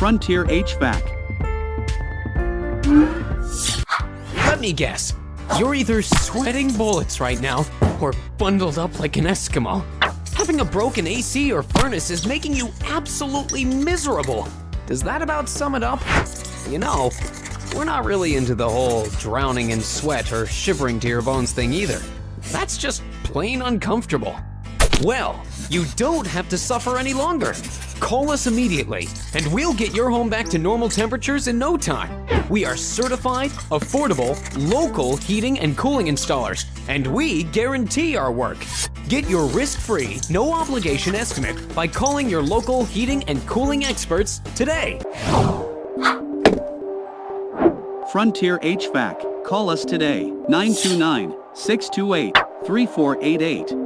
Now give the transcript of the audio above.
Frontier HVAC. Let me guess. You're either sweating bullets right now or bundled up like an Eskimo. Having a broken AC or furnace is making you absolutely miserable. Does that about sum it up? You know, we're not really into the whole drowning in sweat or shivering to your bones thing either. That's just plain uncomfortable. Well, you don't have to suffer any longer. Call us immediately, and we'll get your home back to normal temperatures in no time. We are certified, affordable, local heating and cooling installers, and we guarantee our work. Get your risk-free, no-obligation estimate by calling your local heating and cooling experts today. Frontier HVAC. Call us today, 929-628-3488.